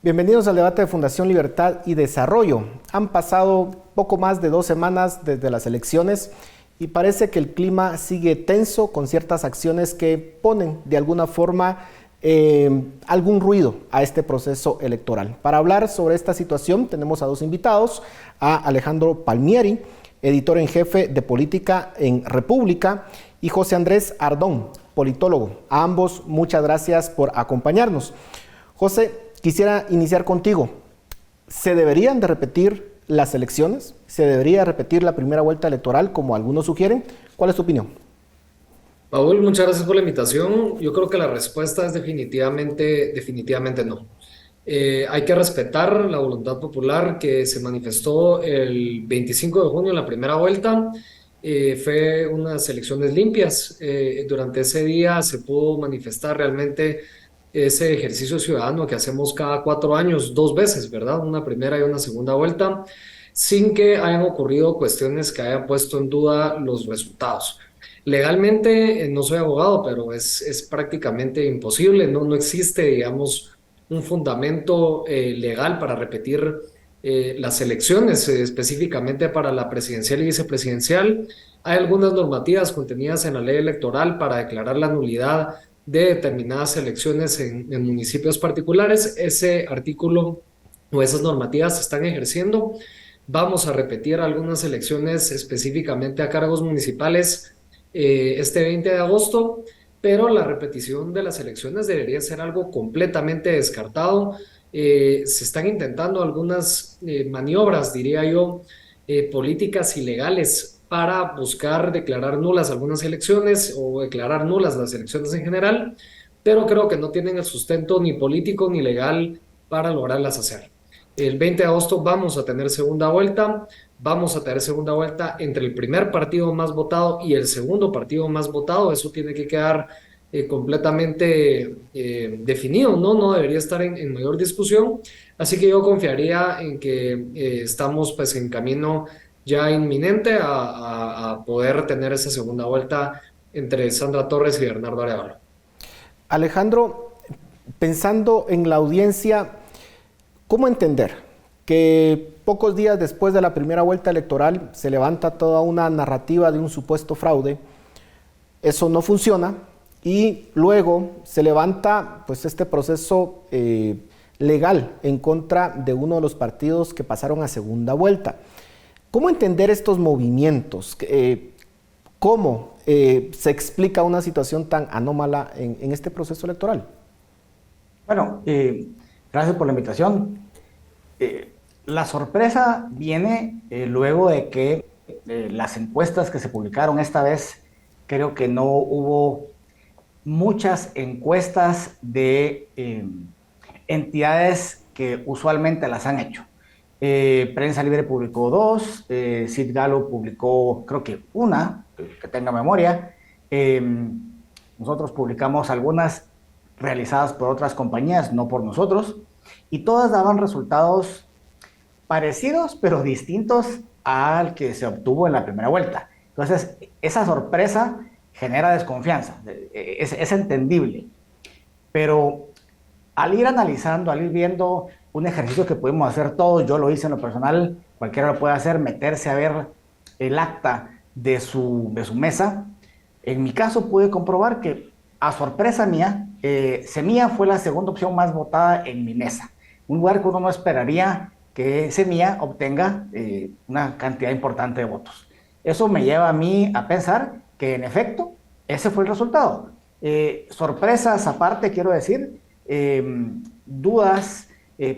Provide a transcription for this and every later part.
Bienvenidos al debate de Fundación Libertad y Desarrollo. Han pasado poco más de 2 semanas desde las elecciones y parece que el clima sigue tenso con ciertas acciones que ponen de alguna forma algún ruido a este proceso electoral. Para hablar sobre esta situación tenemos a 2 invitados, a Alejandro Palmieri, editor en jefe de política en República, y José Andrés Ardón, politólogo. A ambos muchas gracias por acompañarnos. José, quisiera iniciar contigo. ¿Se deberían de repetir las elecciones? ¿Se debería repetir la primera vuelta electoral como algunos sugieren? ¿Cuál es tu opinión? Paul, muchas gracias por la invitación. Yo creo que la respuesta es definitivamente no. Hay que respetar la voluntad popular que se manifestó el 25 de junio en la primera vuelta. Fue unas elecciones limpias. Durante ese día se pudo manifestar realmente ese ejercicio ciudadano que hacemos cada 4 años, 2 veces, ¿verdad? Una primera y una segunda vuelta, sin que hayan ocurrido cuestiones que hayan puesto en duda los resultados. Legalmente, no soy abogado, pero es prácticamente imposible, no existe, digamos, un fundamento legal para repetir las elecciones, específicamente para la presidencial y vicepresidencial. Hay algunas normativas contenidas en la ley electoral para declarar la nulidad de determinadas elecciones en municipios particulares. Ese artículo o esas normativas se están ejerciendo. Vamos a repetir algunas elecciones específicamente a cargos municipales este 20 de agosto, pero la repetición de las elecciones debería ser algo completamente descartado. Se están intentando algunas maniobras, diría yo, políticas ilegales para buscar declarar nulas algunas elecciones o declarar nulas las elecciones en general, pero creo que no tienen el sustento ni político ni legal para lograrlas hacer. El 20 de agosto vamos a tener segunda vuelta. Vamos a tener segunda vuelta entre el primer partido más votado y el segundo partido más votado. Eso tiene que quedar completamente definido, ¿no? No debería estar en mayor discusión. Así que yo confiaría en que estamos pues en camino ya inminente a poder tener esa segunda vuelta entre Sandra Torres y Bernardo Arevalo. Alejandro, pensando en la audiencia, ¿cómo entender que pocos días después de la primera vuelta electoral se levanta toda una narrativa de un supuesto fraude? Eso no funciona y luego se levanta pues este proceso legal en contra de uno de los partidos que pasaron a segunda vuelta. ¿Cómo entender estos movimientos? ¿Cómo se explica una situación tan anómala en este proceso electoral? Bueno, gracias por la invitación. La sorpresa viene luego de que las encuestas que se publicaron esta vez, creo que no hubo muchas encuestas de entidades que usualmente las han hecho. Prensa Libre publicó 2, Sid Gallup publicó creo que una, que tenga memoria. Eh, Nosotros publicamos algunas realizadas por otras compañías, no por nosotros, y todas daban resultados parecidos, pero distintos al que se obtuvo en la primera vuelta. Entonces, esa sorpresa genera desconfianza, es entendible, pero al ir analizando, al ir viendo un ejercicio que pudimos hacer todos, yo lo hice en lo personal, cualquiera lo puede hacer, meterse a ver el acta de su mesa. En mi caso pude comprobar que, a sorpresa mía, Semilla fue la segunda opción más votada en mi mesa. Un lugar que uno no esperaría que Semilla obtenga una cantidad importante de votos. Eso me lleva a mí a pensar que, en efecto, ese fue el resultado. Sorpresas aparte, quiero decir, dudas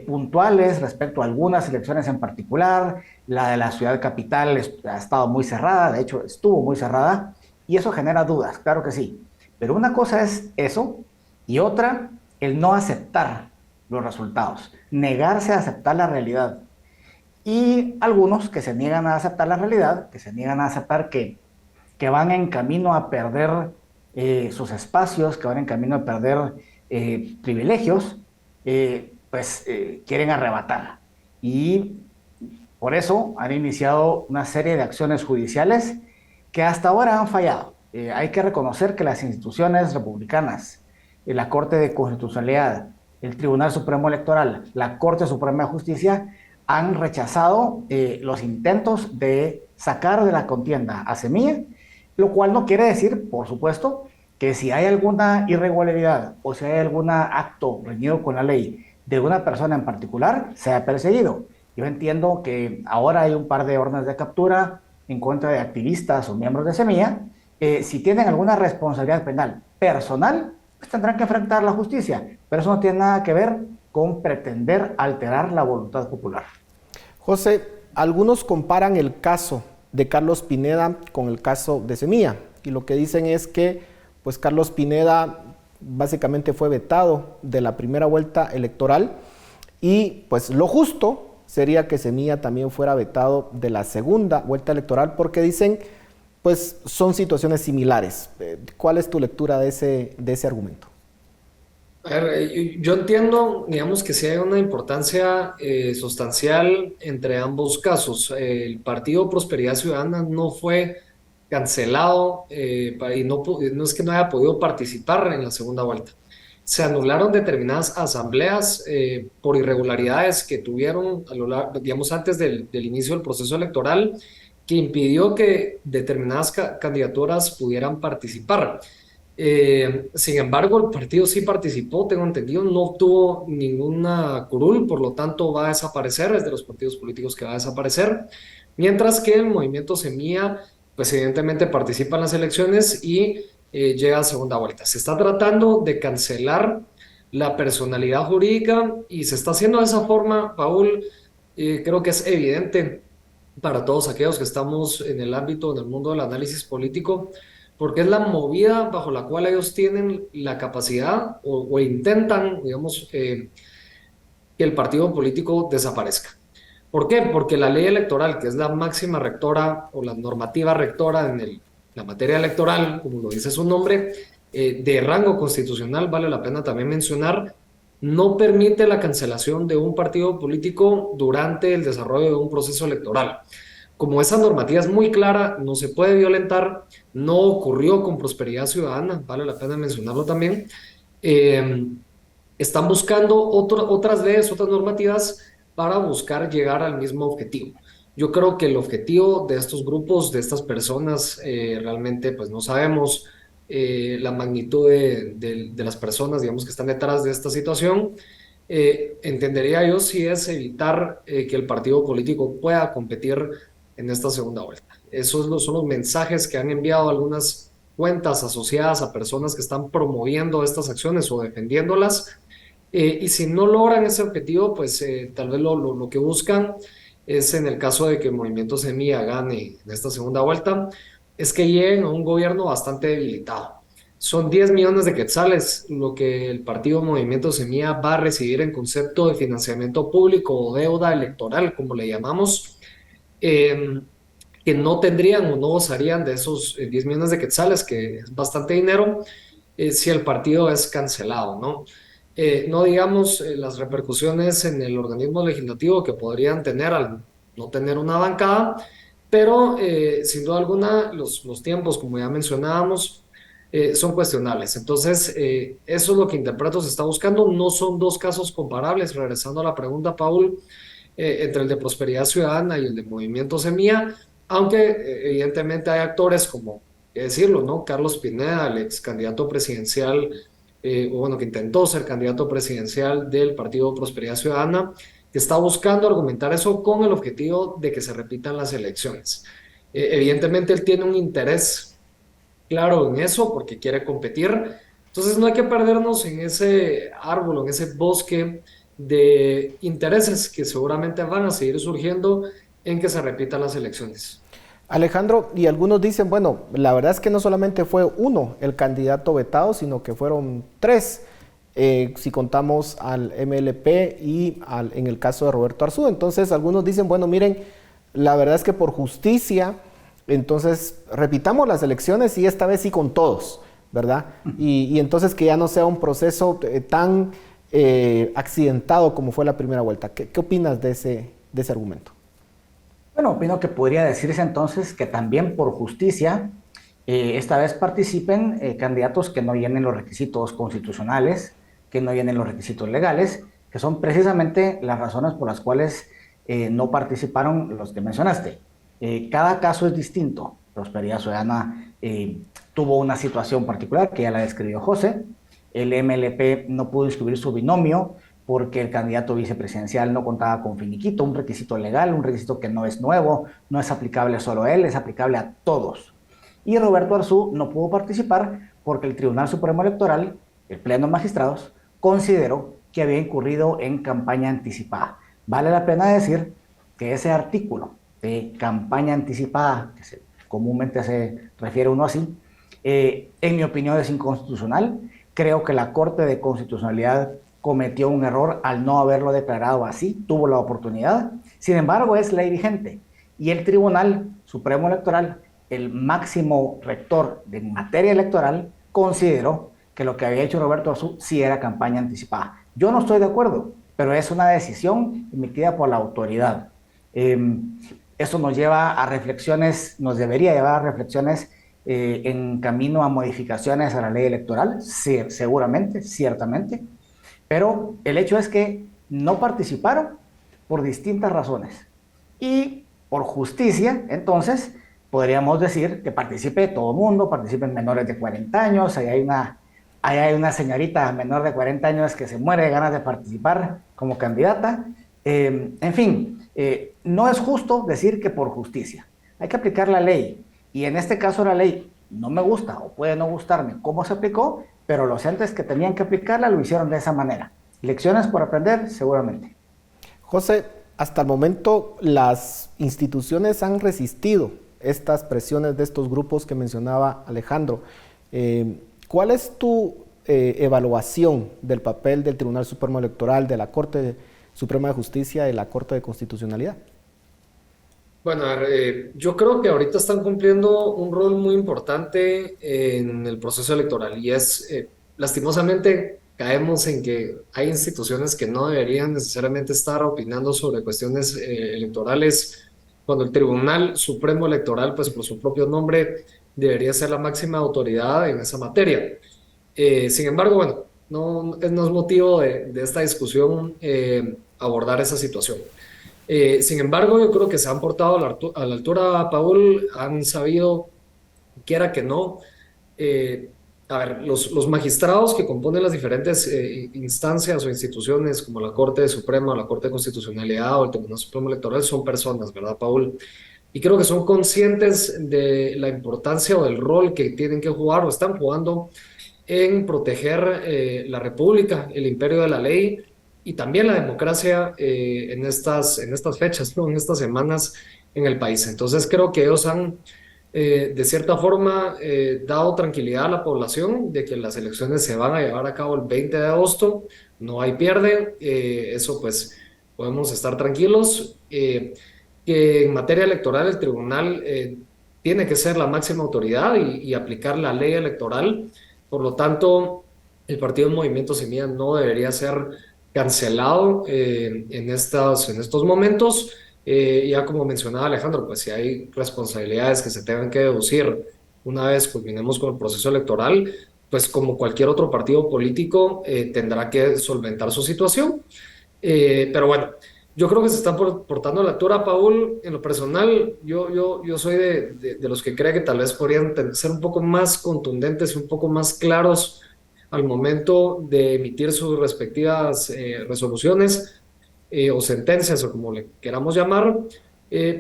puntuales respecto a algunas elecciones en particular. La de la ciudad capital ha estado muy cerrada, de hecho estuvo muy cerrada, y eso genera dudas, claro que sí. Pero una cosa es eso y otra, el no aceptar los resultados, negarse a aceptar la realidad. Y algunos que se niegan a aceptar la realidad, que se niegan a aceptar que van en camino a perder sus espacios, que van en camino a perder privilegios, quieren arrebatar. Y por eso han iniciado una serie de acciones judiciales que hasta ahora han fallado. Hay que reconocer que las instituciones republicanas, la Corte de Constitucionalidad el Tribunal Supremo Electoral, la Corte Suprema de Justicia, han rechazado los intentos de sacar de la contienda a Semilla, lo cual no quiere decir, por supuesto, que si hay alguna irregularidad o si hay algún acto reñido con la ley de una persona en particular, sea perseguido. Yo entiendo que ahora hay un par de órdenes de captura en contra de activistas o miembros de Semilla. Si tienen alguna responsabilidad penal personal, pues tendrán que enfrentar la justicia, pero eso no tiene nada que ver con pretender alterar la voluntad popular. José, algunos comparan el caso de Carlos Pineda con el caso de Semilla, y lo que dicen es que pues Carlos Pineda básicamente fue vetado de la primera vuelta electoral, y pues lo justo sería que Semilla también fuera vetado de la segunda vuelta electoral, porque dicen pues son situaciones similares. ¿Cuál es tu lectura de ese argumento? A ver, yo entiendo, digamos, que sí hay una importancia sustancial entre ambos casos. El Partido Prosperidad Ciudadana no fue cancelado y no es que no haya podido participar en la segunda vuelta. Se anularon determinadas asambleas por irregularidades que tuvieron a lo largo, digamos, antes del inicio del proceso electoral, que impidió que determinadas candidaturas pudieran participar. Sin embargo, el partido sí participó, tengo entendido, no obtuvo ninguna curul, por lo tanto va a desaparecer, es de los partidos políticos que va a desaparecer, mientras que el movimiento Semilla, pues evidentemente participa en las elecciones y llega a segunda vuelta. Se está tratando de cancelar la personalidad jurídica y se está haciendo de esa forma, Paul. Creo que es evidente para todos aquellos que estamos en el ámbito, en el mundo del análisis político, porque es la movida bajo la cual ellos tienen la capacidad o intentan, digamos, que el partido político desaparezca. ¿Por qué? Porque la ley electoral, que es la máxima rectora o la normativa rectora en la materia electoral, como lo dice su nombre, de rango constitucional, vale la pena también mencionar, no permite la cancelación de un partido político durante el desarrollo de un proceso electoral. Como esa normativa es muy clara, no se puede violentar, no ocurrió con Prosperidad Ciudadana, vale la pena mencionarlo también. Están buscando otras leyes, otras normativas para buscar llegar al mismo objetivo. Yo creo que el objetivo de estos grupos, de estas personas, realmente pues no sabemos la magnitud de las personas, digamos, que están detrás de esta situación. Entendería yo si es evitar que el partido político pueda competir en esta segunda vuelta. Esos son los mensajes que han enviado algunas cuentas asociadas a personas que están promoviendo estas acciones o defendiéndolas. Y si no logran ese objetivo, pues tal vez lo que buscan es, en el caso de que el Movimiento Semilla gane en esta segunda vuelta, es que lleguen a un gobierno bastante debilitado. Son 10 millones de quetzales lo que el partido Movimiento Semilla va a recibir en concepto de financiamiento público o deuda electoral, como le llamamos, que no tendrían o no gozarían de esos 10 millones de quetzales, que es bastante dinero, si el partido es cancelado, ¿no? No digamos las repercusiones en el organismo legislativo que podrían tener al no tener una bancada, pero sin duda alguna los tiempos, como ya mencionábamos, son cuestionables. Entonces, eso es lo que Interpreto se está buscando. No son dos casos comparables, regresando a la pregunta, Paul, entre el de Prosperidad Ciudadana y el de Movimiento Semilla, aunque evidentemente hay actores como, qué decirlo, ¿no? Carlos Pineda, el ex candidato presidencial, o bueno, que intentó ser candidato presidencial del Partido Prosperidad Ciudadana, que está buscando argumentar eso con el objetivo de que se repitan las elecciones. Evidentemente él tiene un interés claro en eso porque quiere competir, entonces no hay que perdernos en ese árbol, en ese bosque de intereses que seguramente van a seguir surgiendo en que se repitan las elecciones. Alejandro, y algunos dicen, bueno, la verdad es que no solamente fue uno el candidato vetado, sino que fueron tres, si contamos al MLP y en el caso de Roberto Arzú. Entonces algunos dicen, bueno, miren, la verdad es que por justicia, entonces repitamos las elecciones y esta vez sí con todos, ¿verdad? Y entonces que ya no sea un proceso tan accidentado como fue la primera vuelta. ¿Qué opinas de ese argumento? Bueno, opino que podría decirse entonces que también por justicia, esta vez participen candidatos que no llenen los requisitos constitucionales que no llenen los requisitos legales, que son precisamente las razones por las cuales no participaron los que mencionaste. Cada caso es distinto. Prosperidad Ciudadana tuvo una situación particular que ya la describió José. El MLP no pudo inscribir su binomio porque el candidato vicepresidencial no contaba con finiquito, un requisito legal, un requisito que no es nuevo, no es aplicable solo a él, es aplicable a todos. Y Roberto Arzú no pudo participar porque el Tribunal Supremo Electoral, el Pleno de Magistrados, consideró que había incurrido en campaña anticipada. Vale la pena decir que ese artículo de campaña anticipada, que comúnmente se refiere uno así, en mi opinión es inconstitucional. Creo que la Corte de Constitucionalidad cometió un error al no haberlo declarado así, tuvo la oportunidad. Sin embargo, es ley vigente y el Tribunal Supremo Electoral, el máximo rector de materia electoral, consideró que lo que había hecho Roberto Arzú sí era campaña anticipada. Yo no estoy de acuerdo, pero es una decisión emitida por la autoridad. Eso nos lleva a reflexiones, nos debería llevar a reflexiones en camino a modificaciones a la ley electoral, sí, seguramente, ciertamente, pero el hecho es que no participaron por distintas razones. Y por justicia, entonces, podríamos decir que participe todo el mundo, participen menores de 40 años, ahí hay una señorita menor de 40 años que se muere de ganas de participar como candidata. En fin, no es justo decir que por justicia. Hay que aplicar la ley. Y en este caso la ley no me gusta o puede no gustarme cómo se aplicó, pero los entes que tenían que aplicarla lo hicieron de esa manera. Lecciones por aprender, seguramente. José, hasta el momento las instituciones han resistido estas presiones de estos grupos que mencionaba Alejandro. ¿Cuál es tu evaluación del papel del Tribunal Supremo Electoral, de la Corte Suprema de Justicia y la Corte de Constitucionalidad? Bueno, yo creo que ahorita están cumpliendo un rol muy importante en el proceso electoral y es, lastimosamente, caemos en que hay instituciones que no deberían necesariamente estar opinando sobre cuestiones electorales, cuando el Tribunal Supremo Electoral, pues por su propio nombre, debería ser la máxima autoridad en esa materia. Sin embargo, bueno, no es motivo de esta discusión abordar esa situación. Sin embargo, yo creo que se han portado a la altura, Paul, han sabido, quiera que no, a ver, los magistrados que componen las diferentes instancias o instituciones como la Corte Suprema, la Corte de Constitucionalidad o el Tribunal Supremo Electoral son personas, ¿verdad, Paul? Y creo que son conscientes de la importancia o del rol que tienen que jugar o están jugando en proteger la República, el imperio de la ley y también la democracia en estas fechas, ¿no? En estas semanas en el país. Entonces creo que ellos han, de cierta forma, dado tranquilidad a la población de que las elecciones se van a llevar a cabo el 20 de agosto, no hay pierde, eso pues podemos estar tranquilos. Que en materia electoral el tribunal tiene que ser la máxima autoridad y aplicar la ley electoral. Por lo tanto, el partido Movimiento Semilla no debería ser cancelado en estos momentos. Ya como mencionaba Alejandro, pues si hay responsabilidades que se tengan que deducir una vez culminemos con el proceso electoral, pues como cualquier otro partido político tendrá que solventar su situación. Pero bueno, yo creo que se están portando a la altura, Paul. En lo personal, yo soy de los que cree que tal vez podrían ser un poco más contundentes y un poco más claros al momento de emitir sus respectivas resoluciones o sentencias o como le queramos llamar,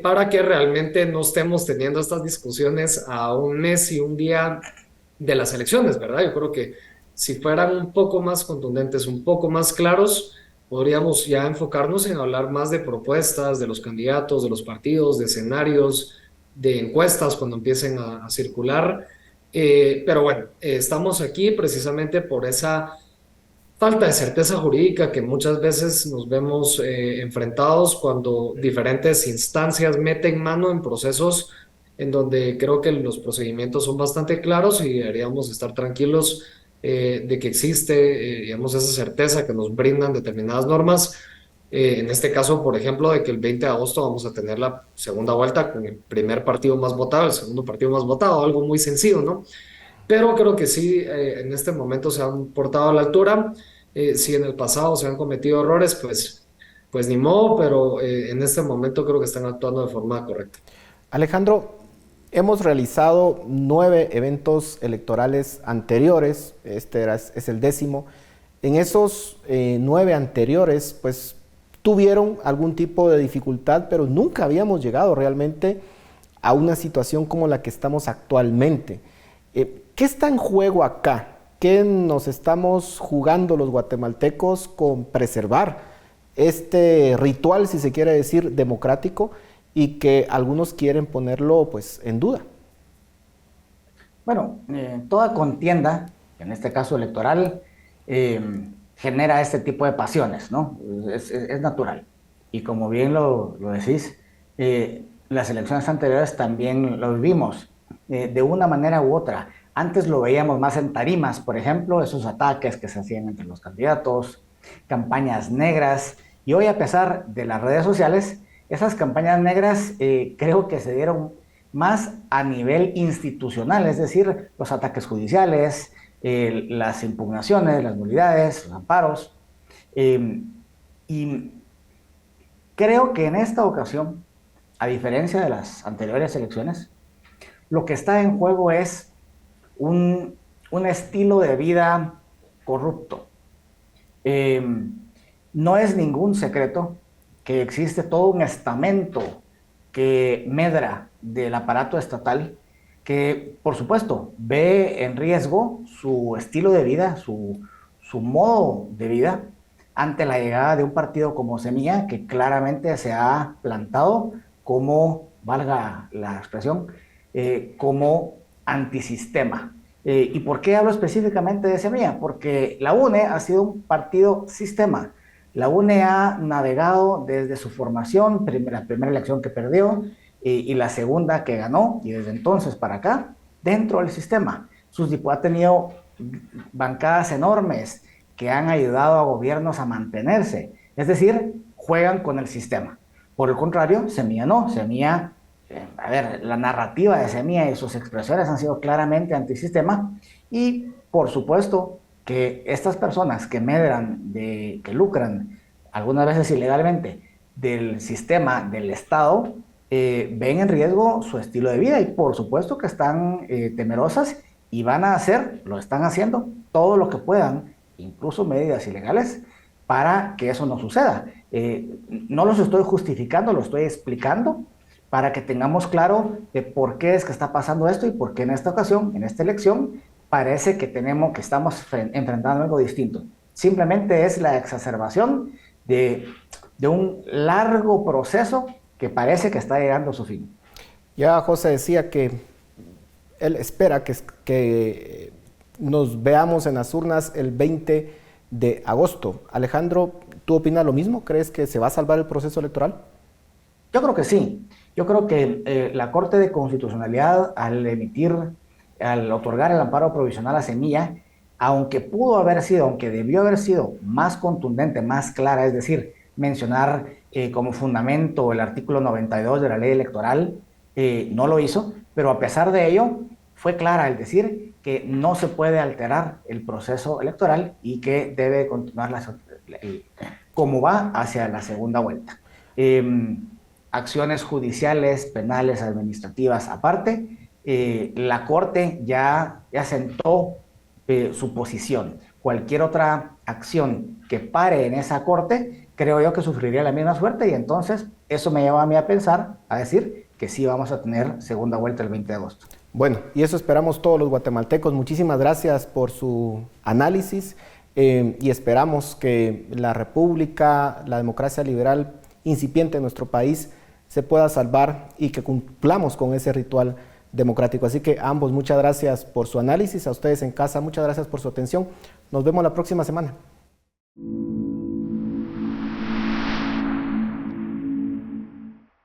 para que realmente no estemos teniendo estas discusiones a un mes y un día de las elecciones, ¿verdad? Yo creo que si fueran un poco más contundentes, un poco más claros, podríamos ya enfocarnos en hablar más de propuestas, de los candidatos, de los partidos, de escenarios, de encuestas cuando empiecen a circular. Pero bueno, estamos aquí precisamente por esa falta de certeza jurídica que muchas veces nos vemos enfrentados cuando diferentes instancias meten mano en procesos en donde creo que los procedimientos son bastante claros y deberíamos estar tranquilos de que existe, digamos, esa certeza que nos brindan determinadas normas. En este caso, por ejemplo, de que el 20 de agosto vamos a tener la segunda vuelta con el primer partido más votado, el segundo partido más votado, algo muy sencillo, ¿no? Pero creo que sí, en este momento se han portado a la altura. Si en el pasado se han cometido errores, pues ni modo, pero en este momento creo que están actuando de forma correcta. Alejandro, hemos realizado 9 eventos electorales anteriores, es el 10º. En esos 9 anteriores, pues tuvieron algún tipo de dificultad, pero nunca habíamos llegado realmente a una situación como la que estamos actualmente. ¿Qué está en juego acá? ¿Qué nos estamos jugando los guatemaltecos con preservar este ritual, si se quiere decir, democrático, y que algunos quieren ponerlo pues en duda? Bueno, toda contienda, en este caso electoral, genera este tipo de pasiones, ¿no? Es natural. Y como bien lo decís, las elecciones anteriores también lo vivimos de una manera u otra. Antes lo veíamos más en tarimas, por ejemplo, esos ataques que se hacían entre los candidatos, campañas negras, y hoy a pesar de las redes sociales, esas campañas negras creo que se dieron más a nivel institucional, es decir, los ataques judiciales, las impugnaciones, las nulidades, los amparos. Eh, y creo que en esta ocasión, a diferencia de las anteriores elecciones, lo que está en juego es un estilo de vida corrupto. Eh, no es ningún secreto que existe todo un estamento que medra del aparato estatal que, por supuesto, ve en riesgo su estilo de vida, su modo de vida, ante la llegada de un partido como Semilla, que claramente se ha plantado como, valga la expresión, como antisistema. ¿Y por qué hablo específicamente de Semilla? Porque la UNE ha sido un partido sistema. La UNE ha navegado desde su formación, la primera elección que perdió y la segunda que ganó, y desde entonces para acá, dentro del sistema. Ha tenido bancadas enormes que han ayudado a gobiernos a mantenerse. Es decir, juegan con el sistema. Por el contrario, Semilla no. Semilla, a ver, la narrativa de Semilla y sus expresiones han sido claramente antisistema y, por supuesto, que estas personas que medran, que lucran, algunas veces ilegalmente, del sistema del Estado, ven en riesgo su estilo de vida y por supuesto que están temerosas y van a hacer, lo están haciendo, todo lo que puedan, incluso medidas ilegales, para que eso no suceda. No los estoy justificando, lo estoy explicando para que tengamos claro por qué es que está pasando esto y por qué en esta ocasión, en esta elección, parece que estamos enfrentando algo distinto. Simplemente es la exacerbación de un largo proceso que parece que está llegando a su fin. Ya José decía que él espera que nos veamos en las urnas el 20 de agosto. Alejandro, ¿tú opinas lo mismo? ¿Crees que se va a salvar el proceso electoral? Yo creo que sí. Yo creo que la Corte de Constitucionalidad, al otorgar el amparo provisional a Semilla, aunque debió haber sido más contundente, más clara, es decir, mencionar como fundamento el artículo 92 de la ley electoral, no lo hizo, pero a pesar de ello, fue clara al decir que no se puede alterar el proceso electoral y que debe continuar como va hacia la segunda vuelta. Acciones judiciales, penales, administrativas aparte, la Corte ya sentó su posición. Cualquier otra acción que pare en esa Corte, creo yo que sufriría la misma suerte y entonces eso me lleva a mí a pensar, a decir que sí vamos a tener segunda vuelta el 20 de agosto. Bueno, y eso esperamos todos los guatemaltecos. Muchísimas gracias por su análisis y esperamos que la República, la democracia liberal incipiente en nuestro país se pueda salvar y que cumplamos con ese ritual democrático. Así que a ambos muchas gracias por su análisis, a ustedes en casa muchas gracias por su atención. Nos vemos la próxima semana.